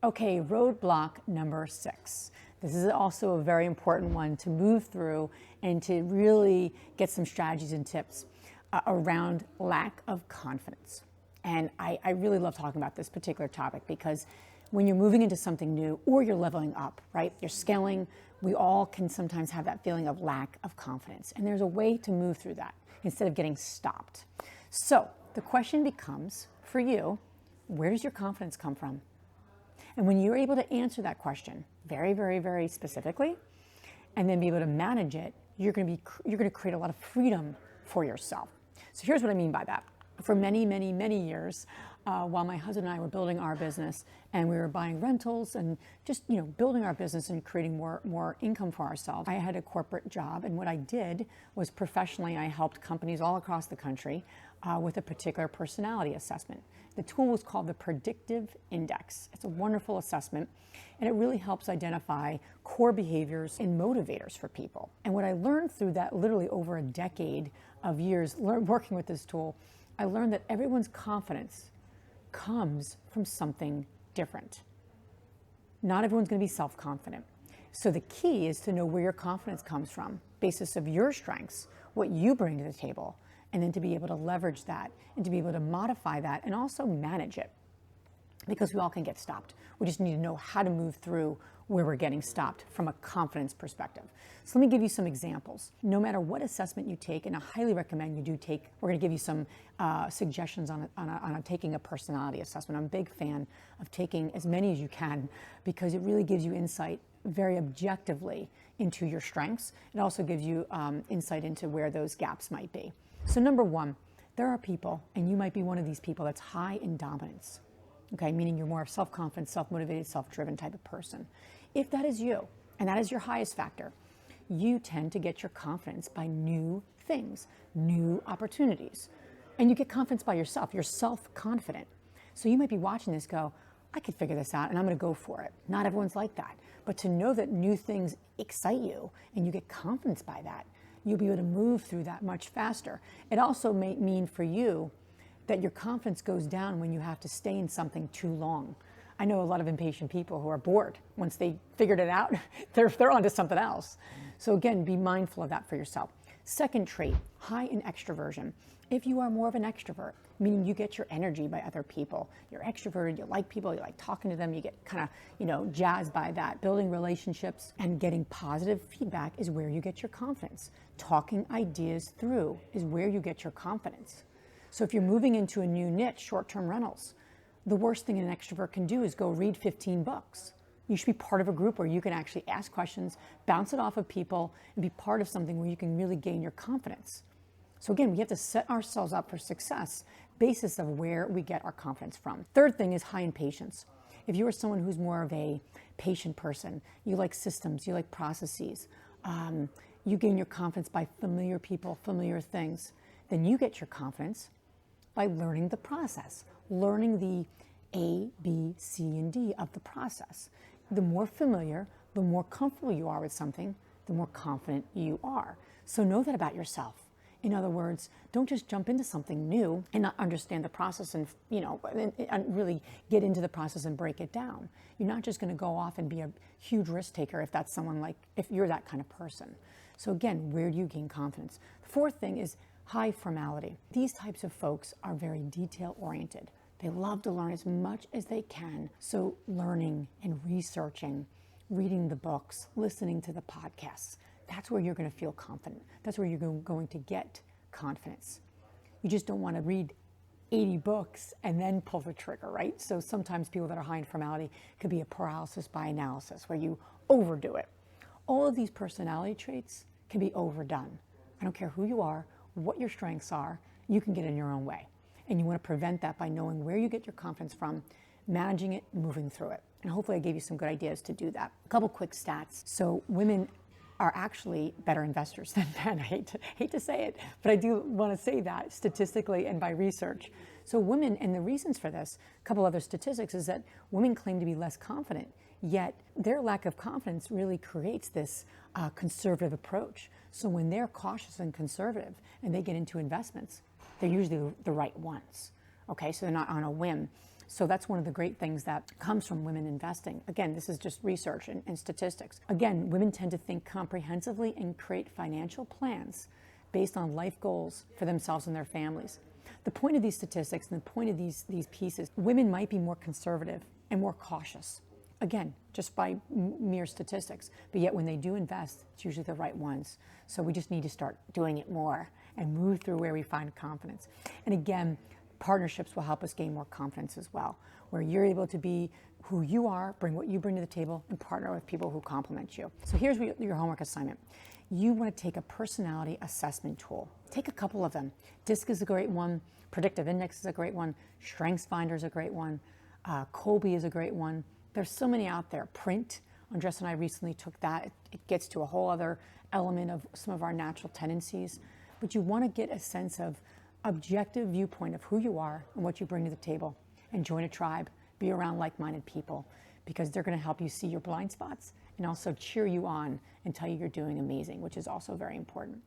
Okay, roadblock number 6. This is also a very important one to move through and to really get some strategies and tips around lack of confidence. And I really love talking about this particular topic because when you're moving into something new or you're leveling up, right? You're scaling, we all can sometimes have that feeling of lack of confidence. And there's a way to move through that instead of getting stopped. So the question becomes for you, where does your confidence come from? And when you're able to answer that question very, very, very specifically, and then be able to manage it, you're going to create a lot of freedom for yourself. So here's what I mean by that. For many, many, many years, while my husband and I were building our business and we were buying rentals and just building our business and creating more income for ourselves, I had a corporate job, and what I did was professionally I helped companies all across the country with a particular personality assessment. The tool was called the Predictive Index. It's a wonderful assessment, and it really helps identify core behaviors and motivators for people. And what I learned through that, literally over a decade of years working with this tool, I learned that everyone's confidence comes from something different. Not everyone's going to be self-confident. So the key is to know where your confidence comes from, basis of your strengths, what you bring to the table, and then to be able to leverage that and to be able to modify that and also manage it. Because we all can get stopped. We just need to know how to move through where we're getting stopped from a confidence perspective. So let me give you some examples. No matter what assessment you take, and I highly recommend you do take, we're going to give you some suggestions on taking a personality assessment. I'm a big fan of taking as many as you can because it really gives you insight very objectively into your strengths. It also gives you insight into where those gaps might be. So number one, there are people, and you might be one of these people that's high in dominance. Okay, meaning you're more self-confident, self-motivated, self-driven type of person. If that is you, and that is your highest factor, you tend to get your confidence by new things, new opportunities. And you get confidence by yourself. You're self-confident. So you might be watching this go, I could figure this out and I'm going to go for it. Not everyone's like that. But to know that new things excite you and you get confidence by that, you'll be able to move through that much faster. It also may mean for you that your confidence goes down when you have to stay in something too long. I know a lot of impatient people who are bored. Once they figured it out, they're onto something else. So again, be mindful of that for yourself. Second trait, high in extroversion. If you are more of an extrovert, meaning you get your energy by other people, you're extroverted, you like people, you like talking to them, you get kind of, jazzed by that. Building relationships and getting positive feedback is where you get your confidence. Talking ideas through is where you get your confidence. So if you're moving into a new niche, short-term rentals, the worst thing an extrovert can do is go read 15 books. You should be part of a group where you can actually ask questions, bounce it off of people, and be part of something where you can really gain your confidence. So again, we have to set ourselves up for success, basis of where we get our confidence from. Third thing is high in patience. If you are someone who's more of a patient person, you like systems, you like processes, you gain your confidence by familiar people, familiar things, then you get your confidence by learning the process, learning the A, B, C, and D of the process. The more familiar, the more comfortable you are with something, the more confident you are. So know that about yourself. In other words, don't just jump into something new and not understand the process and really get into the process and break it down. You're not just going to go off and be a huge risk taker if you're that kind of person. So again, where do you gain confidence? The fourth thing is high formality. These types of folks are very detail-oriented. They love to learn as much as they can. So learning and researching, reading the books, listening to the podcasts, that's where you're going to feel confident. That's where you're going to get confidence. You just don't want to read 80 books and then pull the trigger, right? So sometimes people that are high in formality could be a paralysis by analysis, where you overdo it. All of these personality traits can be overdone. I don't care who you are, what your strengths are, you can get in your own way. And you want to prevent that by knowing where you get your confidence from, managing it, moving through it. And hopefully I gave you some good ideas to do that. A couple quick stats. So women are actually better investors than men. I hate to say it, but I do want to say that statistically and by research. So women, and the reasons for this, a couple other statistics, is that women claim to be less confident, yet their lack of confidence really creates this conservative approach. So when they're cautious and conservative and they get into investments, they're usually the right ones. Okay, so they're not on a whim. So that's one of the great things that comes from women investing. Again, this is just research and statistics. Again, women tend to think comprehensively and create financial plans based on life goals for themselves and their families. The point of these statistics and the point of these pieces, women might be more conservative and more cautious. Again, just by mere statistics. But yet when they do invest, it's usually the right ones. So we just need to start doing it more and move through where we find confidence. And again, partnerships will help us gain more confidence as well, where you're able to be who you are, bring what you bring to the table, and partner with people who complement you. So here's your homework assignment. You want to take a personality assessment tool. Take a couple of them. DISC is a great one. Predictive Index is a great one. StrengthsFinder is a great one. Colby is a great one. There's so many out there. Print, Andresa and I recently took that. It gets to a whole other element of some of our natural tendencies. But you want to get a sense of objective viewpoint of who you are and what you bring to the table, and join a tribe, be around like-minded people, because they're going to help you see your blind spots and also cheer you on and tell you you're doing amazing, which is also very important.